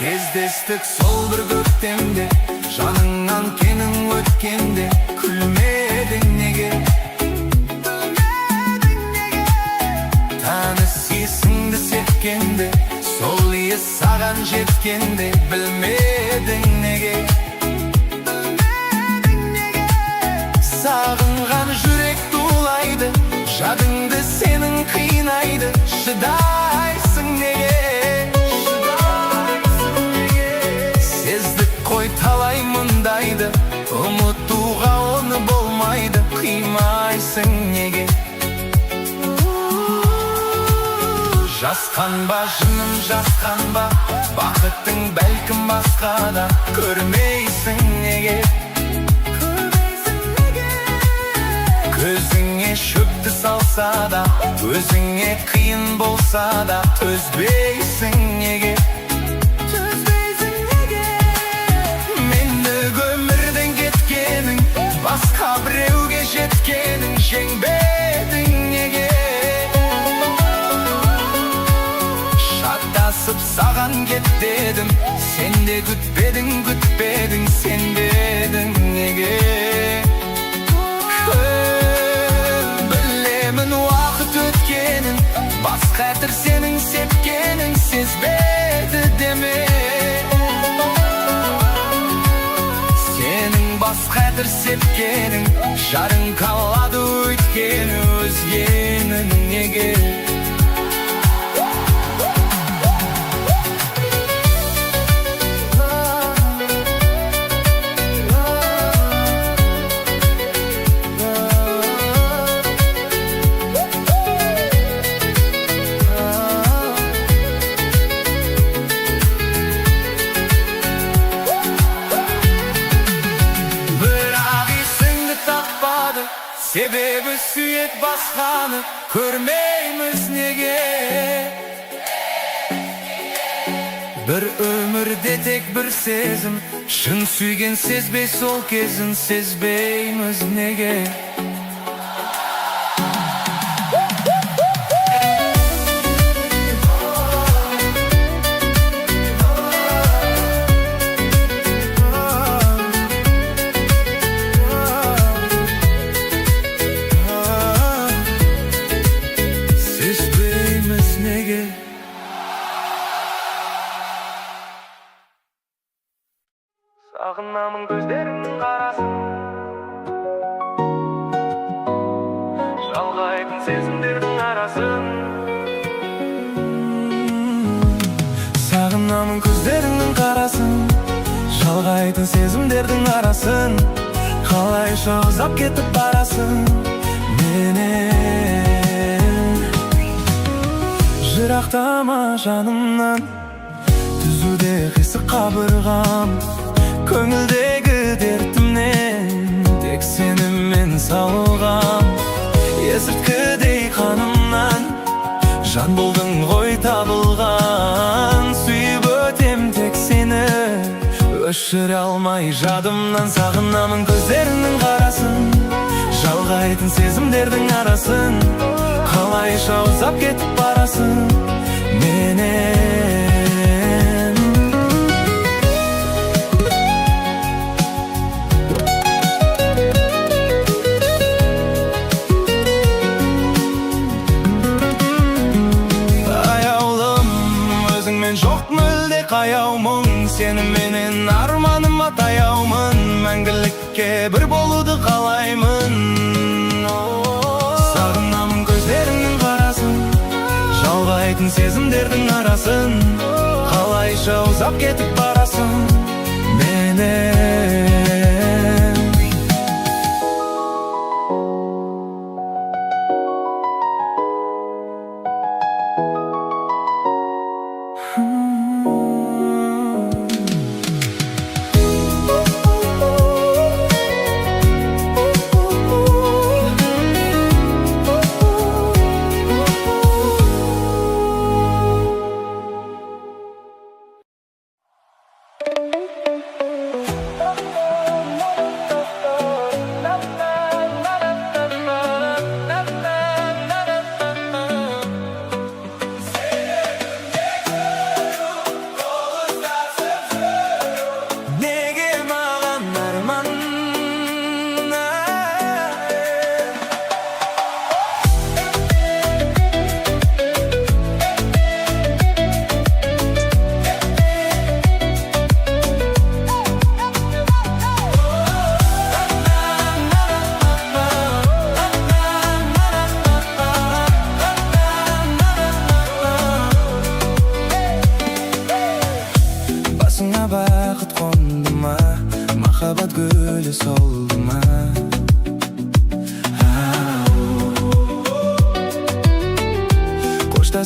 Кездестік сол бір көктемде, жаныңнан кенің өткенде, күлмедің неге? Таныс есіңді сепкенде, сол ес саған жеткенде, білмедің неге? Сағынған жүрек тулайды, жадыңды сенің қинайды, шыдайсың неге? Сездік қой талай мұндайды, ұмытуға оны болмайды, қимайсың неге? Жасқанба жыным жасқанба, бақыттың бәлкім басқада, көрмейсің неге? Көзіңе шөпті салса да, өзіңе қиын болса да, төзбейсің неге? Мендік өмірден кеткенің, басқа біреуге жеткенің, жеңбедің неге? Шаттасып саған кет дедім, сен де күтпедің, сенбедің неге? Білемін уақыт өткенін, бас қатыр сенің сепкенің, сезбеді деме? Сенің бас қатыр сепкенің, жарың қалады өткені, өзгенің неге? Себебі сүйет басқаны, көрмейміз неге? Бір өмірде тек бір сезім, шын сүйген сезбей сол кезін, сезбейміз неге? Сағынамын көздеріңнің қарасын, жалғайтын сезімдердің арасын. Сағынамын көздеріңнің қарасын, жалғайтын сезімдердің арасын. Қалайша ұзап кетіп барасың менен? Жырақтама жанымнан, түзуде қисық қабырғам. Көңілдегі дертімнен тек сенімен сауығам. Есірткідей қанымнан жан болдың ғой табылған. Сүйіп өтем тек сені, өшіре алмай жадымнан. Сағынамын көздеріңнің қарасын, жалғайтын сезімдердің арасын. Қалайша ұзап кетіп барасың менен? Жоқ мүлде қаяумын, сеніменен арманыма таяумын. Мәңгілікке бір болуды қалаймын. Сағынамын көздеріңнің қарасын, жалғайтын сезімдердің арасын. Қалайша ұзап кетіп барасың менен?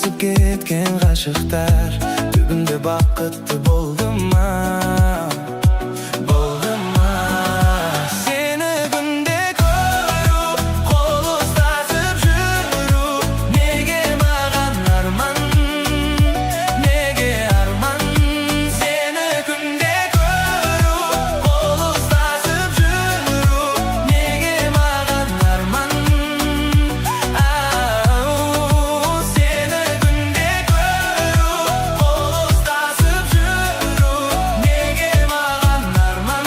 адасып кеткен ғашықтар түбінде бақытты болды ма? Сені күнде көру, қол ұстасып жүру, неге маған арман, неге арман? Сені күнде көру, қол ұстасып жүру, неге маған арман? Сені күнде көру, қол ұстасып жүру, неге маған арман?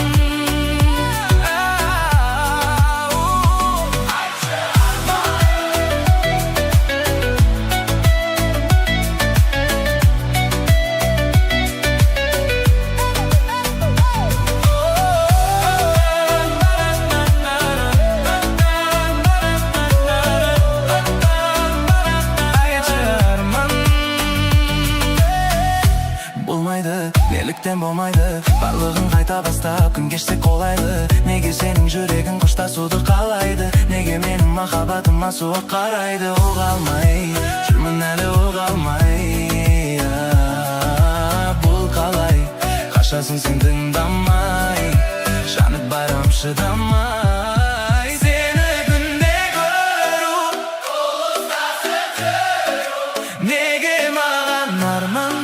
Болмайды, неліктен болмайды, барлығын қайта бастап күн кешсек қолайлы. Неге сенің жүрегің қоштасуды қалайды, неге менің махаббатыма суық қарайды? Оға алмай, жүрмін әлі оға алмай. Бұл қалай, қашасың сен тыңдамай, жанып барам шыдамай. Сені күнде көру, қол ұстасып жүру, неге маған арман?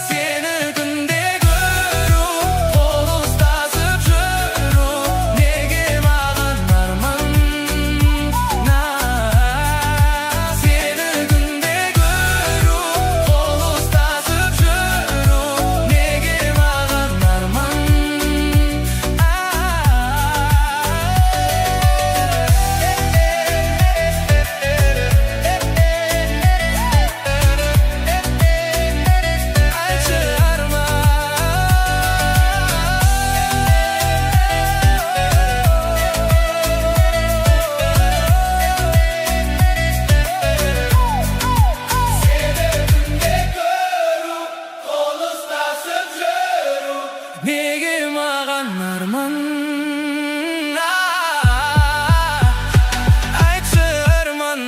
Сені күнде көру, қол ұстасып жүру, неге маған арман? Сені күнде көру, қол ұстасып жүру, неге маған арман? Неге маған арман? Айтшы арман.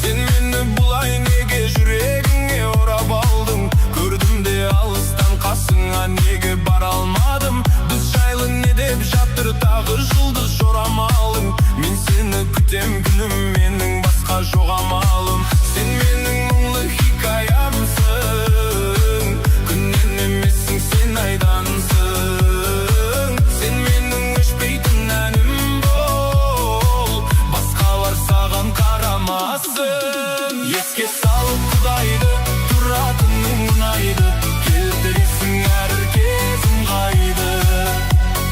Сен мені бұлай неге жүрегіңе орап алдың? Көрдім де алыстан қасыңа неге бара алмадым? Біз жайлы не деп жатыр тағы жұлдыз жорамалың? Мен сені күтем күнім, менің басқа жоқ амалым. Сен менің мұңлы хикаямсың, күннен емессің, сен айдансың. Сен менің өшпейтін әнім бол, басқалар саған қарамасын. Еске салып құдайды, тұратының ұнайды, келтіресің әр кезім қайды.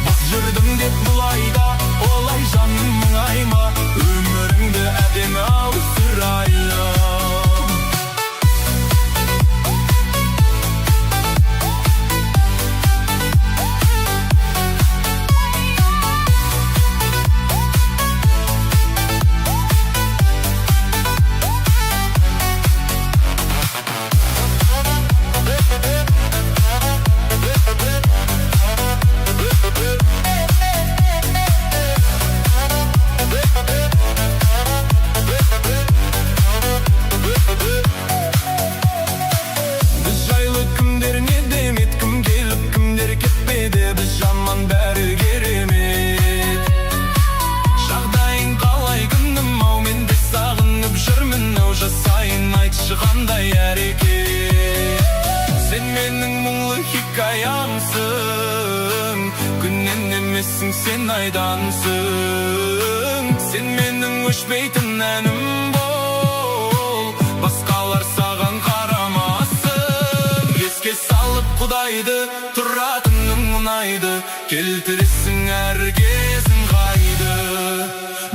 Бас жүрдім деп бұлайда, олай жаным мұңайма, өміріңді әдемі ауыстырайын. Біз жайлы кімдер не демет, кім келіп кімдер кетпеді, біз жаман бәрі керемет. Жағдайың қалай күнім ау, мен де сағынып жүрмін ау, жасайын айтшы қандай әрекет. Сен менің мұңлы хикаямсың, күннен емессің, сен айдансың. Сен менің өшпейтін әнім бол, басқалар саған қарамасын. Еске салып Құдайды тұратының ұнайды, келтіресің әр кезін қайды.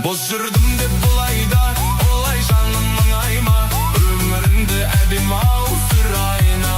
Бос жүрдім деп бұлайда, олай жаным мұңайма, өміріңді әбем-ау сұрайна.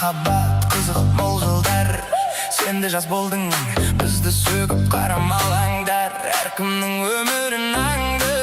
махаббат қызық мол жылдар. Сен де жас болдың, бізді сөгіп қарамалаңдар. Әркімнің өмірін аңды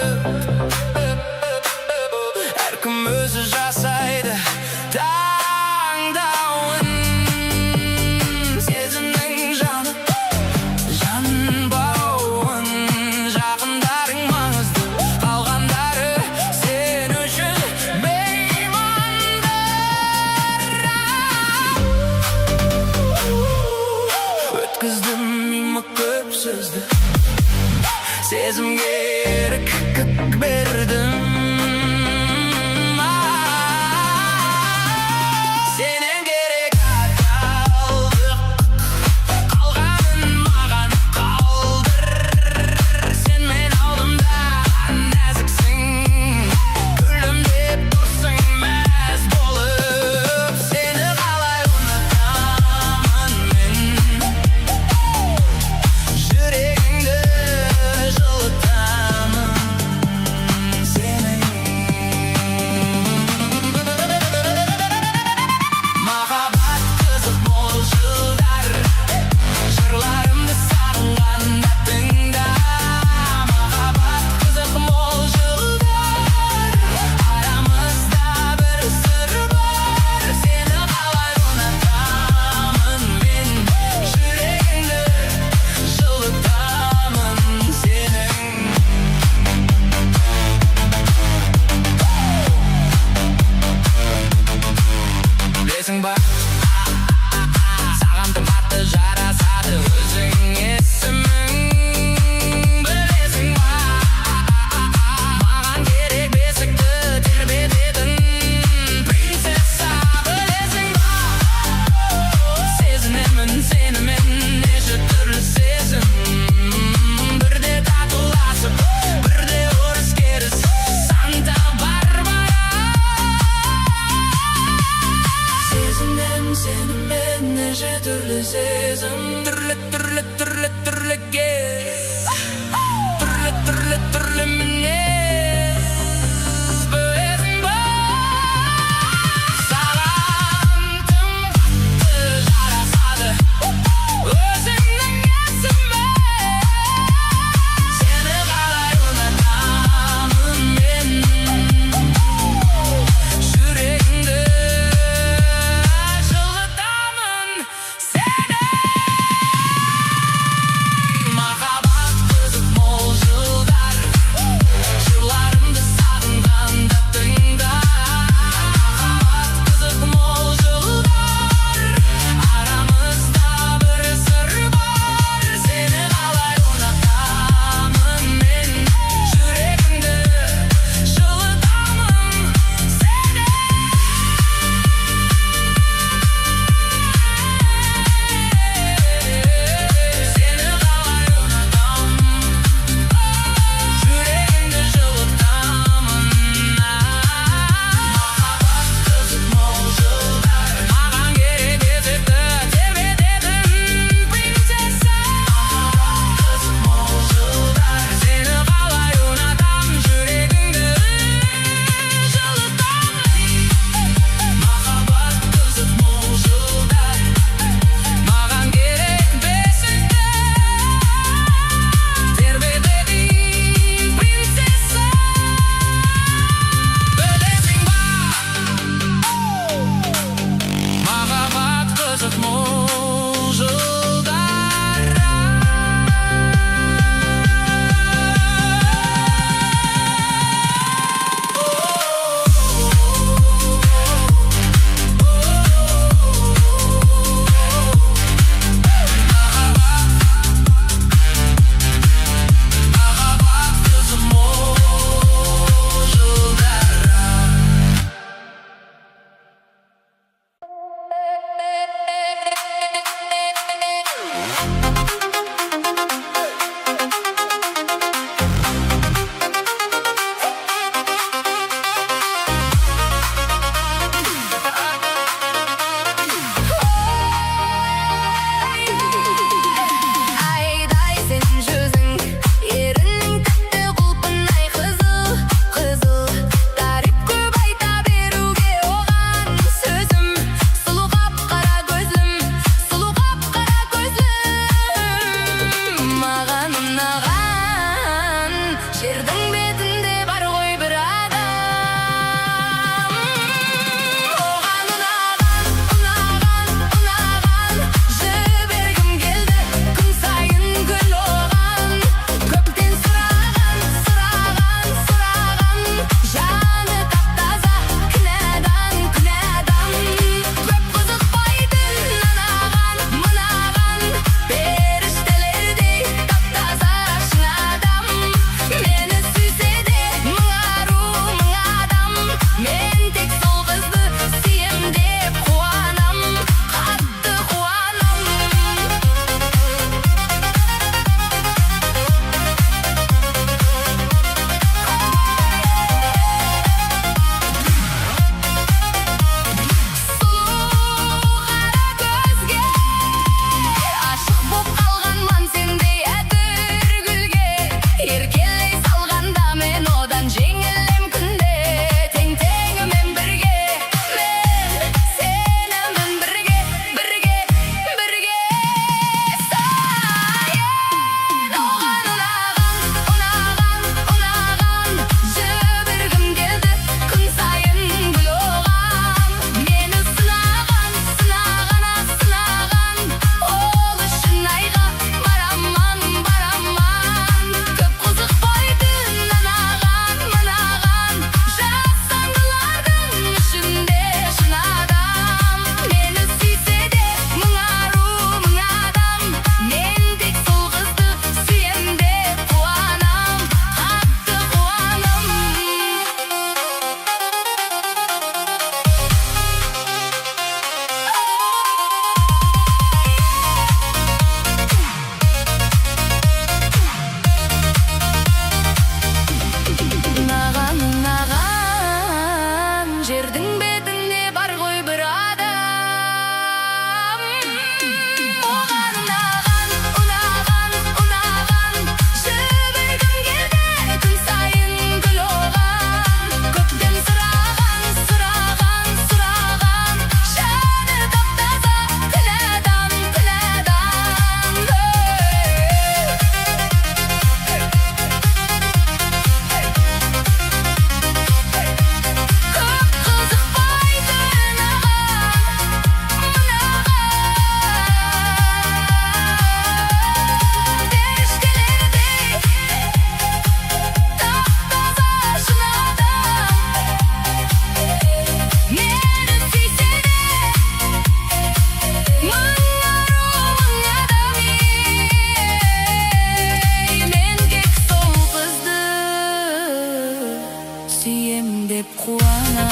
ем деп қуанам.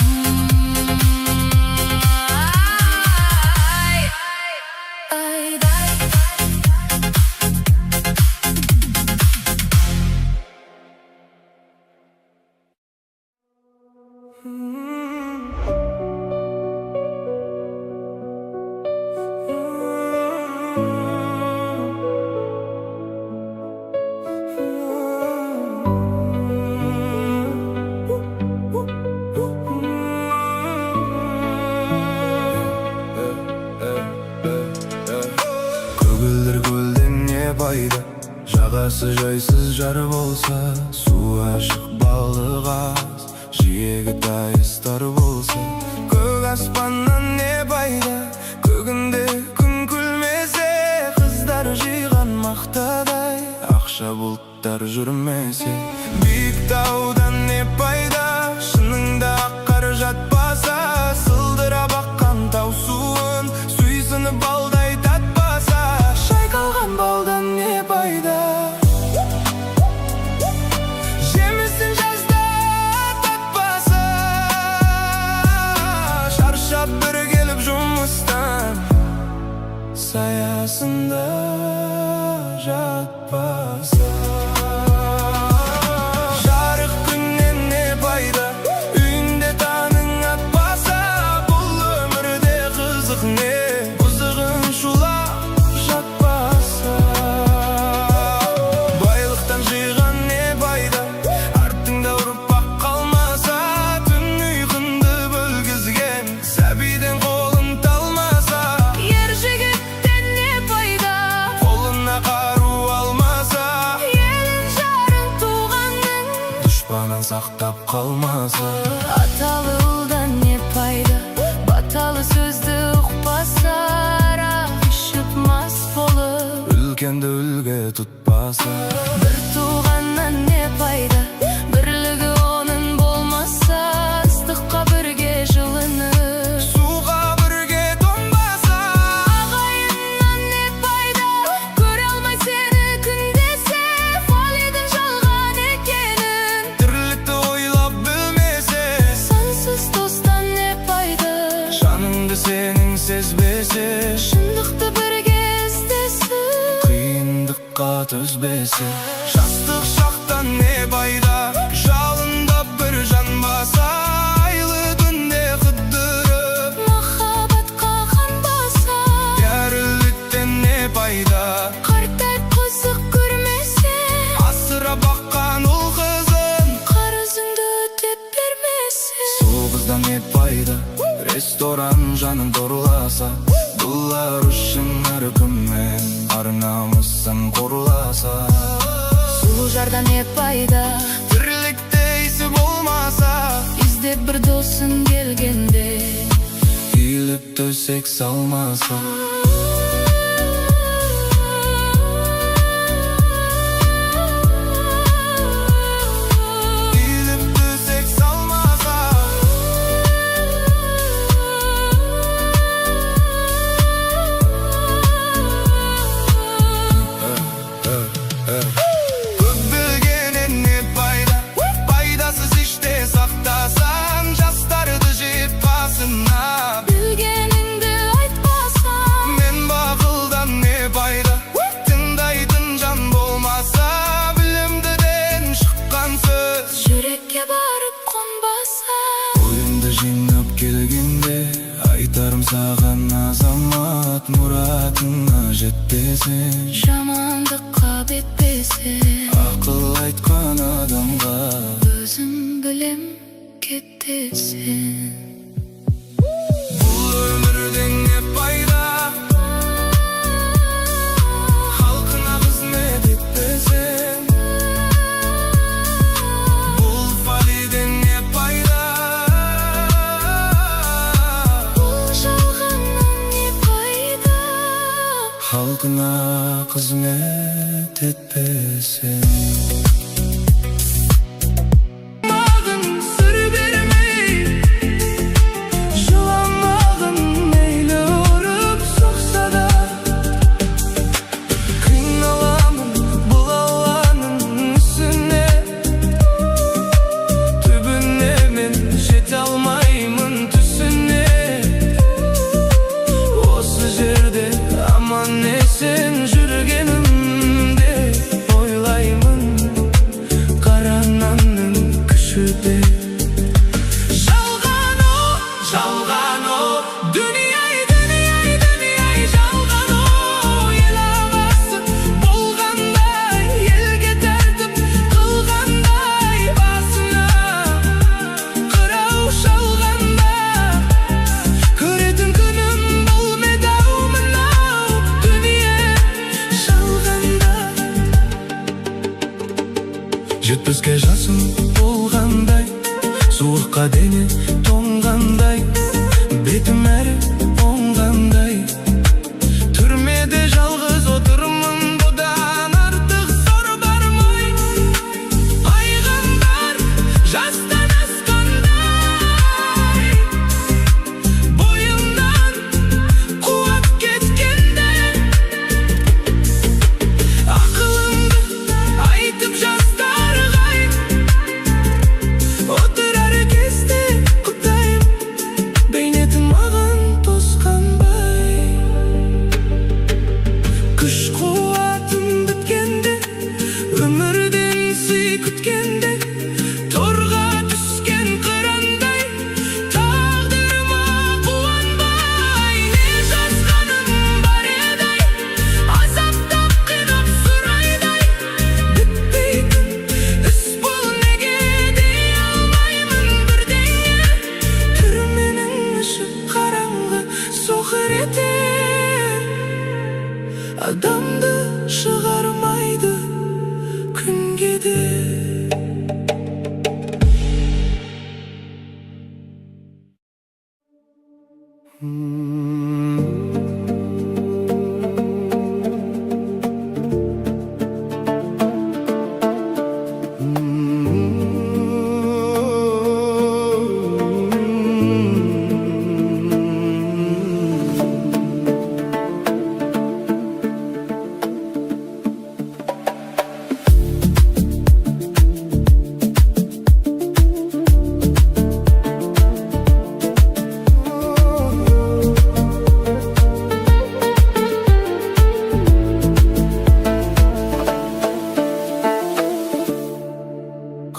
Көгілдір көлден не пайда, жағасы жайсыз жар болса, су ашық балық аз, жиегі тайыстар болса. Көк аспаннан не пайда, көгінде күн күлмесе, қыздар жиған мақтадай, ақша бұлттар жүрмесе. Биік таудан не пайда, шыныңда қар жатпаса, сылдыра баққан тау суын сүйсіні балдай татпаса. Шайқалған балдан не пайда, жемісін жазда татпаса. Шаршап бір келіп жұмыстан, саясында жатпаса. Жарық күннен не пайда, үйінде таның атпаса. Бұл өмірде қызық не, қызығын шулап жатпаса. Байлықтан жиған не пайда, артыңда ұрпақ қалмаса. Түн ұйқыңды бөлгізген сәбиден қолын талмаса. Ер жігіттен не пайда, Қолына қару алмаса. елін жарын туғанның Дұшпанын сақтап қалмаса. аталы ұлдан не пайда, баталы сөзді ұқпаса. Арақ ішіп мас болып Үлкенді үлге тұтпаса. бір туғаннан не пайда, бірлігі оның болмаса. Ыстыққа бірге жылынып, Суға бірге тоңбаса. ағайыннан не пайда, көре алмай сені күндесе. Фалидің жалған екенін Тірлікті ойлап білмесе. сансыз достан не пайда, Жаныңды сенің сезбесе. шындықты бірге іздесін. Қиындыққа төзбесе. Жастық шақтан не пайда, жалында бір жанбаса. Айлы күнде қыдырып, Махаббатқа қанбаса, кәріліктен не пайда, қартайып қызық көрмесе. асыра баққан ұл қызын Қарызыңды өтеп бермесе. сол қыздан не пайда, ресторан жанын торласа. Бұлар үшін әркіммен ар-намысын қорласа. Сұлу жардан не пайда, Тірлікте исі болмаса. іздеп бір досын келгенде. Үйіліп төсек салмаса. Үйіліп төсек салмаса. Көп білгенен не пайда, пайдасыз іште сақтасан. Жастарды жеп қасына, Білгеніңді айтпасам, мен бақылдан не пайда, тыңдайтын жан болмаса. Білімдіден шыққан сөз жүрекке барып қонбаса. ойымды жинап келгенде, айтарым саған азамат, мұратыңа жетпесең. Жамандыққа бетпесең, Ақыл айтқан адамға өзім білем кетесің. бұл өмірден не пайда, халқына қызмет етпесең. Бұл фалиден не пайда, Бұл жалғаннан не пайда, халқына қызмет етпесең. Мағын сыр бермей, жыламағын мейлі ұрып соқса да. Қиналамын бұл алланың үстіне, түбіне мен суыққа дене тоңғандай, бетім әрі оңғандай. Түрмеде жалғыз отырмын, бұдан артық зор бар ма? Айғандар жастан асқандай, бойымнан қуат кеткенде. Ақылыңды айтып жастарға айт, отырар кезде құптайым, бейнетім маған тосқанбай. Күш қуатым біткенде, өмірден сый күткенде, торға түскен қырандай, тағдырыма қуанбай. Не жазғаным бар еді, азаптап қинап сұрайдай. Бітпейтін іс бұл, неге дей алмаймын бірдеңе. Түрменің іші қараңғы соқыр етер, адамды шығармайды күнге де.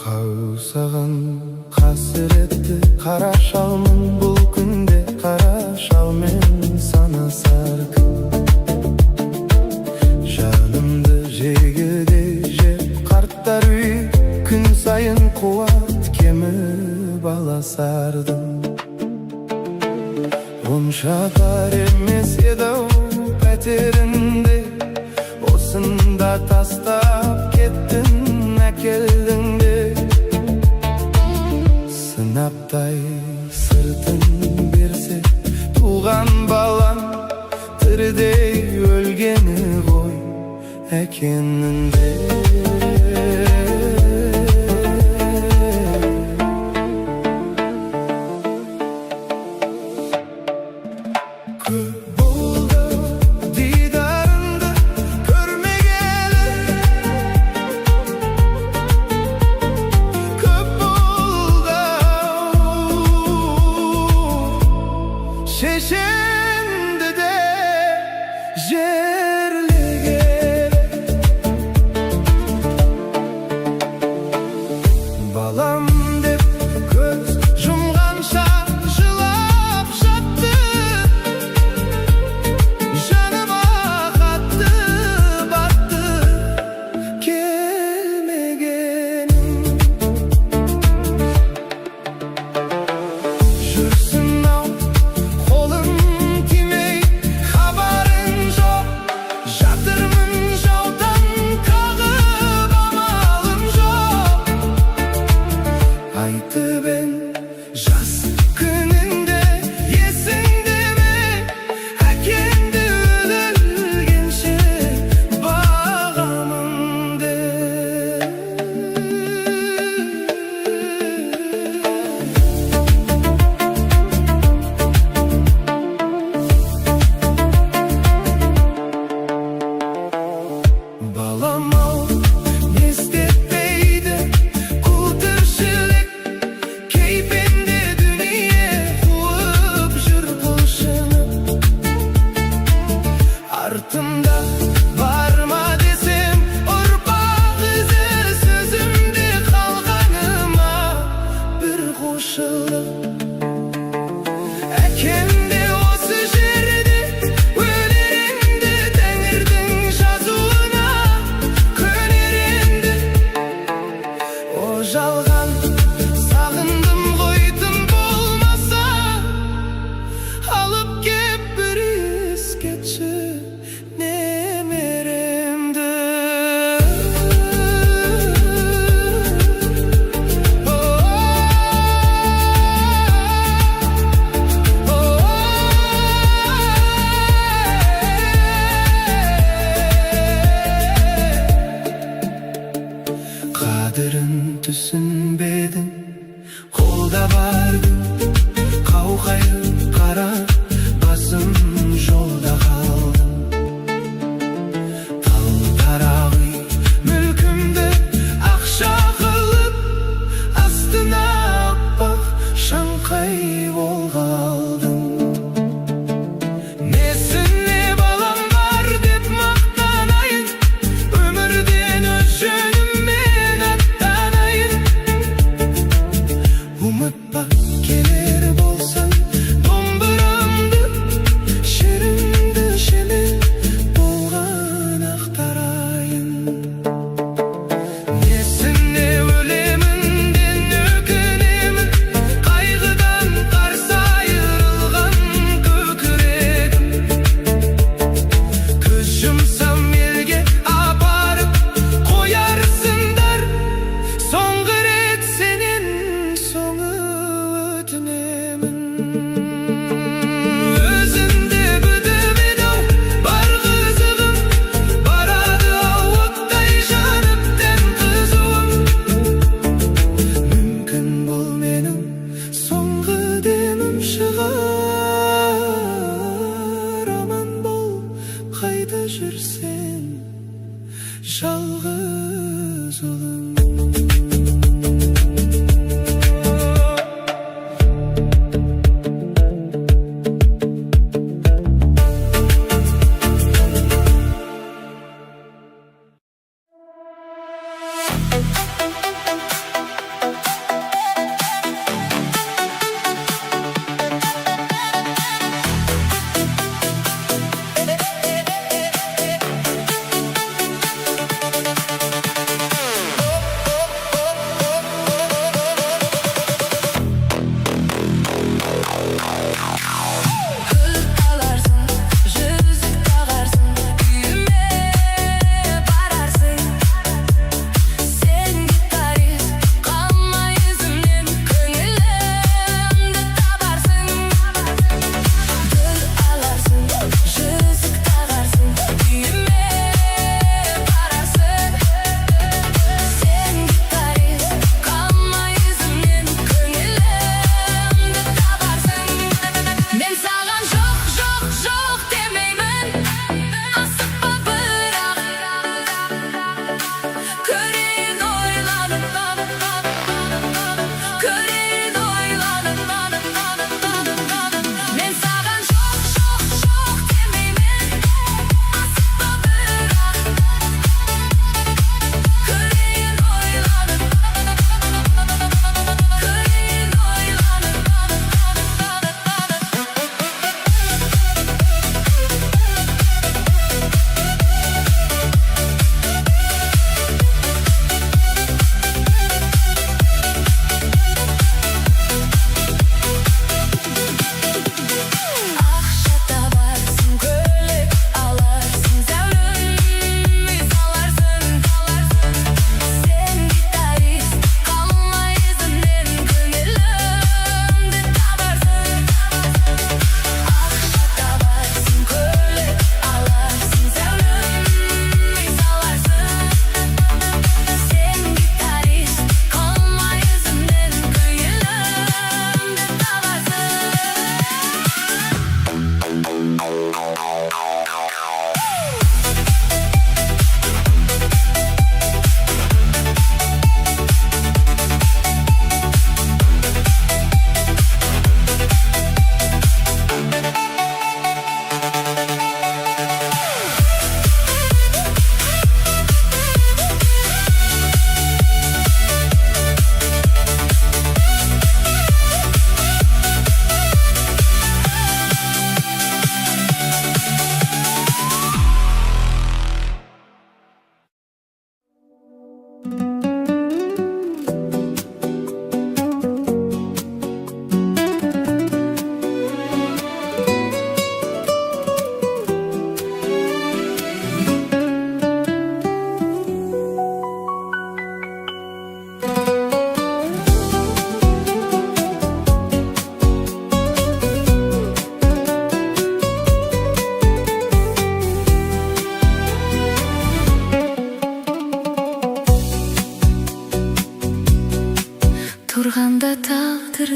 Қаусаған қасіретті қара шалмын, бұл күнде қара шалмен санасар кім? Жанымды жегіде жеп қарттар үй, күн сайын қуат кеміп аласардың. Оншатар емес еді-ау пәтерінде, осында тастап кеттің әкелдің де. Сынаптай сыртын берсе туған балам, тірідей өлгені ғой әкенің де. Көп болды дидарыңды көрмегелі, көп болды шешемді де жерлегелі. Балам деп көз жұмғанша жылап жатты, жаныма қатты батты келмегенің. Жүрсін-ау қолың тимей, хабарың жоқ, жатырмын жаудан қағып, амалым жоқ. Айтып ең жас күніңде есіңде ме, әкеңді өлгенше бағамын деп. Балам-ау, не істетпейді қу тіршілік, кейпенде дүние қуып жүр құлшынып. Артымда бар ма десем ұрпақ ізі, сөзімде қалғаныма бір құлшылық. Әкемде осы жерде өлеренді, тәңірдің жазуына көнер енді. О жалған сағындым ғой, тым болмаса алып кеп бір ескетші немеремді. О, бардым, қауқайып қара басым жолда қалдым. Тал-тарағи мүлкімді ақша қылып, астына аппақ шаңқай болғалдым. Несіне балам бар деп мақтанайын, өмірден өз жөніммен аттанайын. Ұмытпа келер болсаң домбырамды, шерімді шеме болған ақтарайын. Несіне өлемінден өкінемін, қайғыдан қарсы айырылған көкірегім. Көз жұмсам елге апарып қоярсыңдар, соңғы рет сенен соңы өтінемін. Өзіңде бітіп еді-ау бар қызығым, барады ау оттай жанып тән қызуым. Мүмкін бұл менің соңғы демім шығар. Аман бол, қайда жүрсең жалғыз ұлым.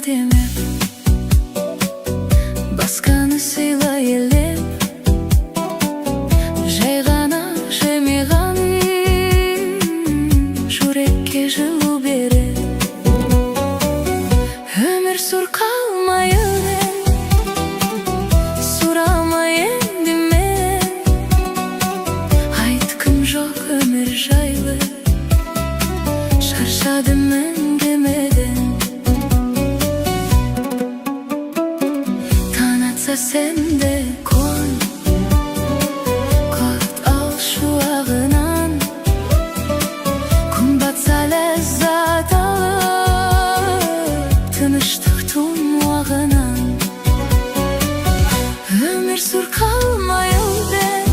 демеп, басқаны сыйла елеп, жай ғана жымиған жүрекке жылу береді. Өмір сұр қалмай өлең, сұрамай енді мен, айтқым жоқ өмір жайлы, шаршадым әңгімеден. Таң атса сен де көн, құт ал шуағынан, күн батса ләззат алып, тыныштықтың уағынан. Өмір сұр қалмай өлең,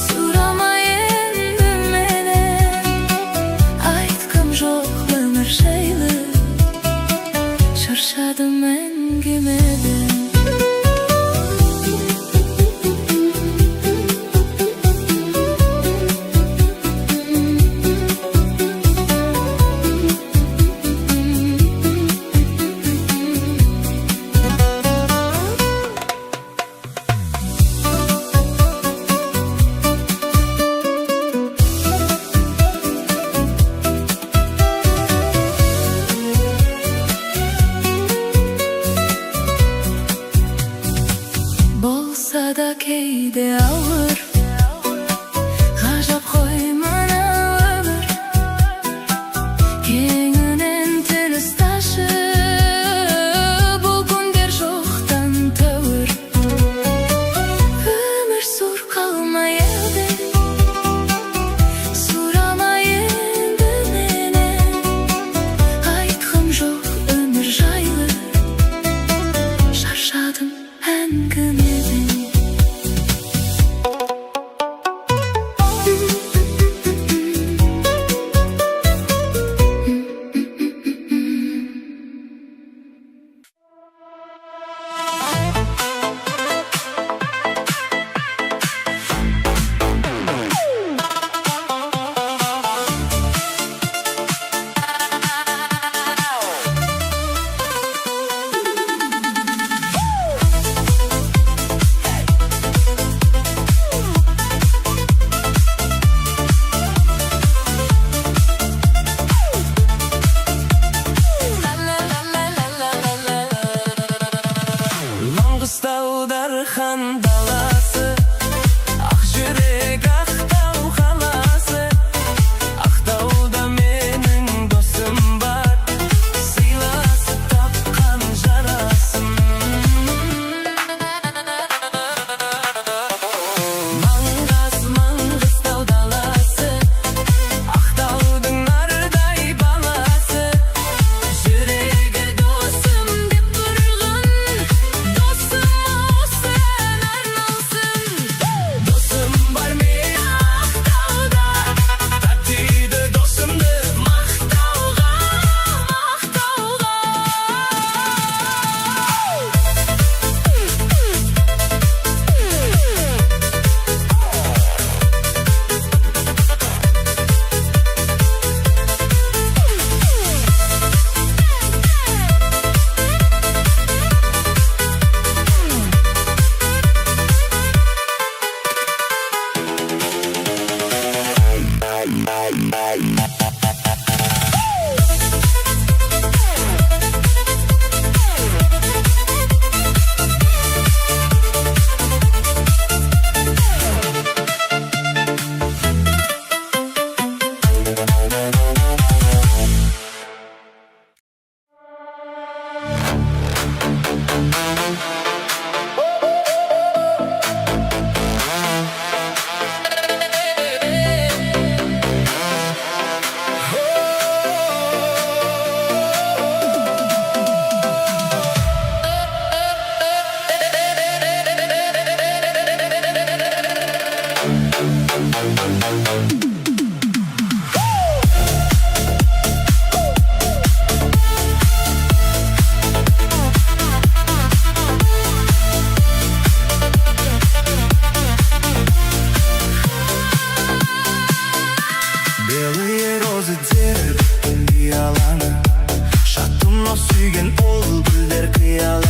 сұрамай енді менен, айтқым жоқ өмір жайлы, шаршадым әңгімеден. Болса да кейде ауыр, ғажап қой мына өмір, кеңінен тынысташы, бұл күндер жоқтан тәуір. Өмір сұр қалмай өлең, сұрамай енді менен, айтқым жоқ өмір жайлы, шаршадым әңгімеден. Маңғыстау дархан даласы, ақ жүрек ақтау қаласы. Ақтауда менің досым бар, сыйласып тапқан жарасым. Маңғыстау даласы, ақтаудың нардай баласы. Жүрегі досым деп тұрған, досым сен арналсын. Досым бар мен ақтауда, тартиды досымды мақтауға, мақтауға.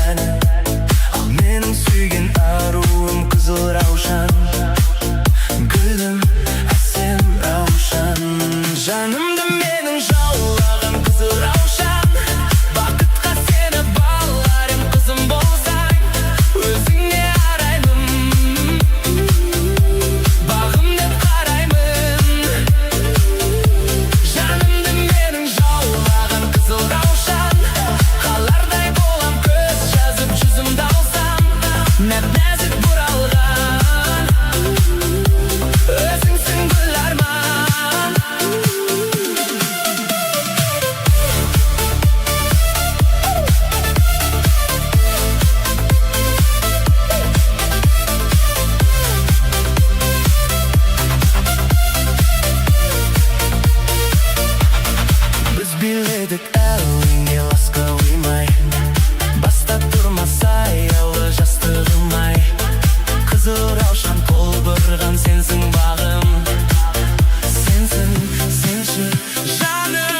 мәні. Ал менің сүйген аруым қызыл раушан, гүлім әсем раушан. Жанымды менің жаулаған қызыл раушан, бақытқа сені баларым қызым болсаң, өзіңе араймын, бағым деп қараймын. Жанымды менің жаулаған қызыл раушан, қалардай болам көз жазып жүзімді алсам, нәп-нәзік бұралған, өзіңсің гүл арман. Біз биледік әуенге ласковый май, баста тұрмас аяулы жастығым ай. Қызыл раушан толбырған сенсің бағым, сенсің, сенші жаным.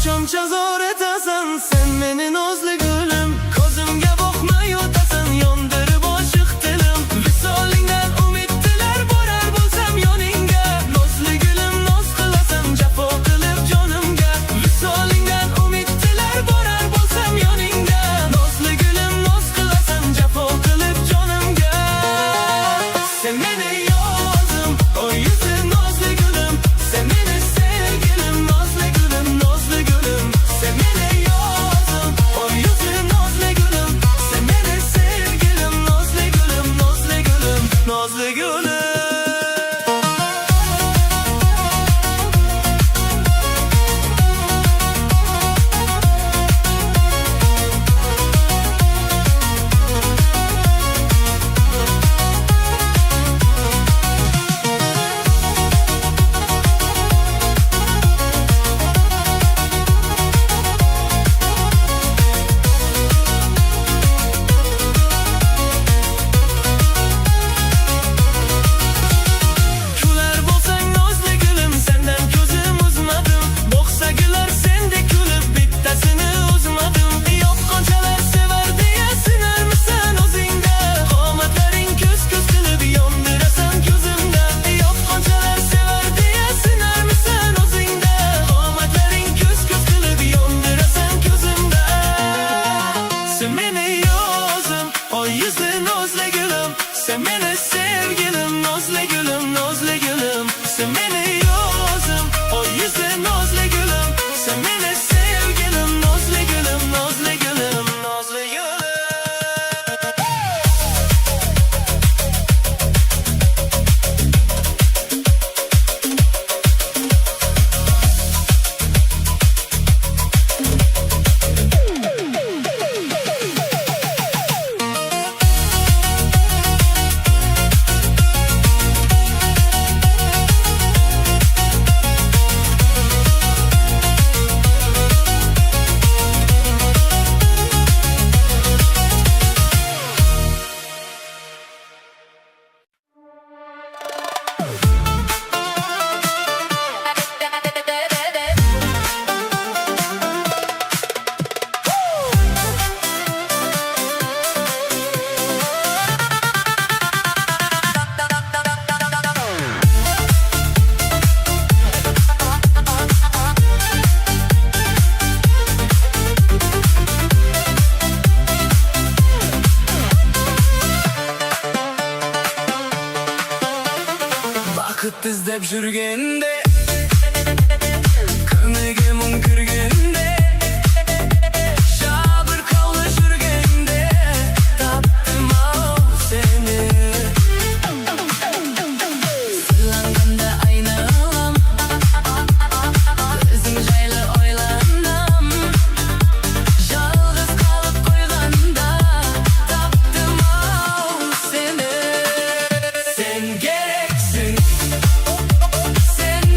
Qancha zo'r etasan sen meni nozli gülüm, ko'zimga boqmay o'tasan yondirib oshiq dilim. Visolingdan umid tilar borar bo'lsam yoningga, nozli gülüm noz qilasan jafo qilib jonimga. Visolingdan umid tilar borar bo'lsam yoningga, nozli gülüm noz qilasan jafo qilib jonimga. Sen meni yozim, o yuzi nozli gülüm, sen meni sevgilim nozli gülüm, nozli gülüm. Sen meni yozim, o yuzi nozli gülüm, sen meni sevgilim nozli gülüm, nozli gülüm, nozli gülüm. Güler bolsang nozli gülüm, senden gözüm uzmadım. Boqsa güler sende kulib bittasini uzmadim. Yo'q qanchalar sevar deya sinarmisan o'zingda, qomatlaring ko'z-ko'z qilib yondirasan ko'zimda. Yo'q qanchalar sevar deya sinarmisan o'zingda, qomatlaring ko'z-ko'z qilib yondirasan ko'zimda. Sen meni yozim, o yuzi nozli gülüm, sen meni sevgilim nozli gülüm, nozli gülüm. Sen meni yozim, o yuzi nozli gülüm, sen meni sevgilim nozli gülüm, nozli gülüm, nozli gülüm. Бақыт іздеп жүргенде, көңілге мұң кіргенде, жабырқаулы жүргенде, таптым-ау сені. Сыйланғанда айналам, өзің жайлы ойландым. Жалғыз қалып қойғанда, таптым-ау сені. Sen gereksin, sen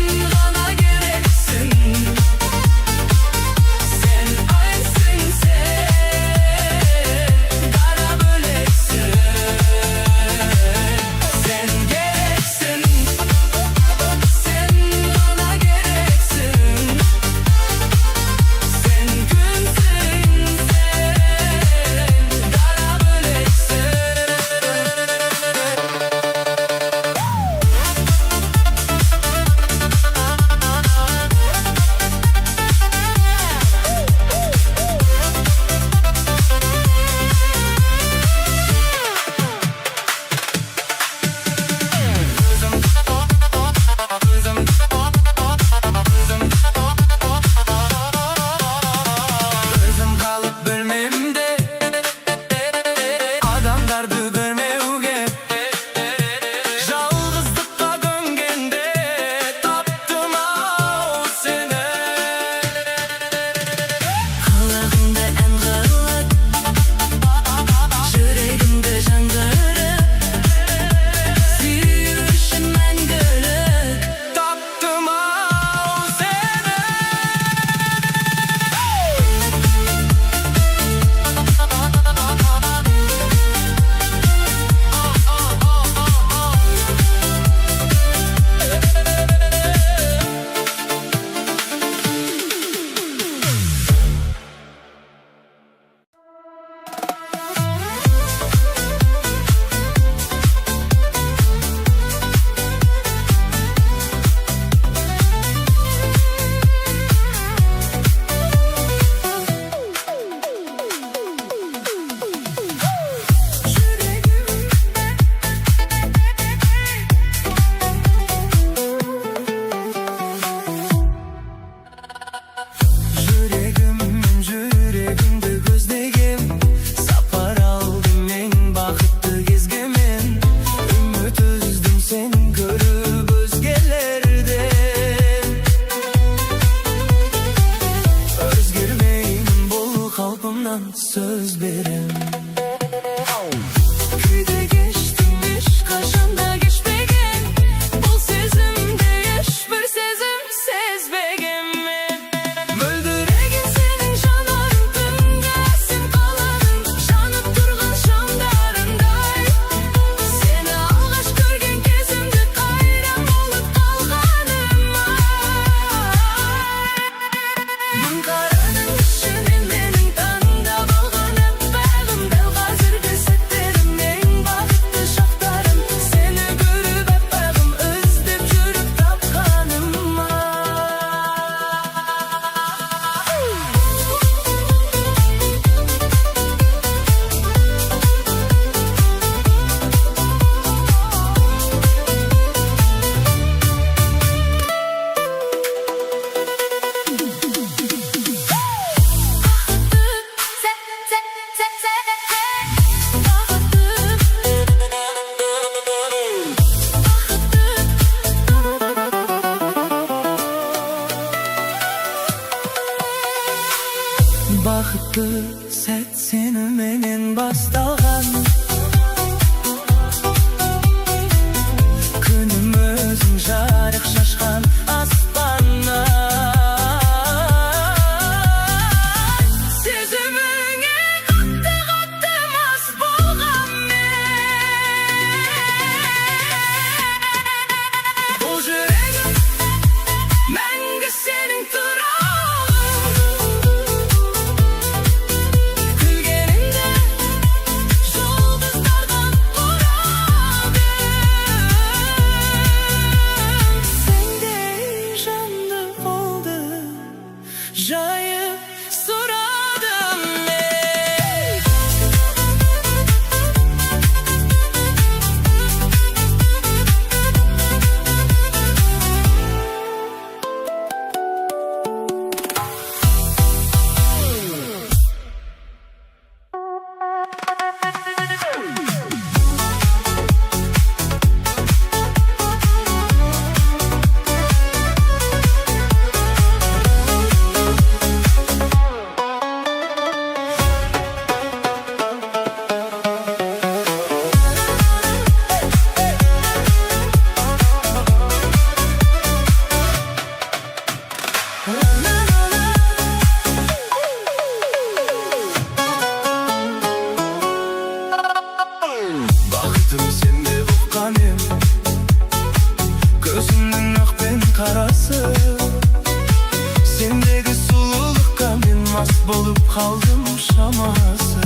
kaldım şaması.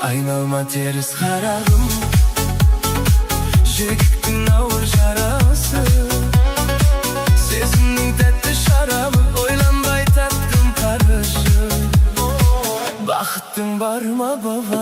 Aynalma ters kararım, jigittin ağır jarası. Sezimning tatlı şarabı, oylanbay tattım karışı. Baxtың barma baba?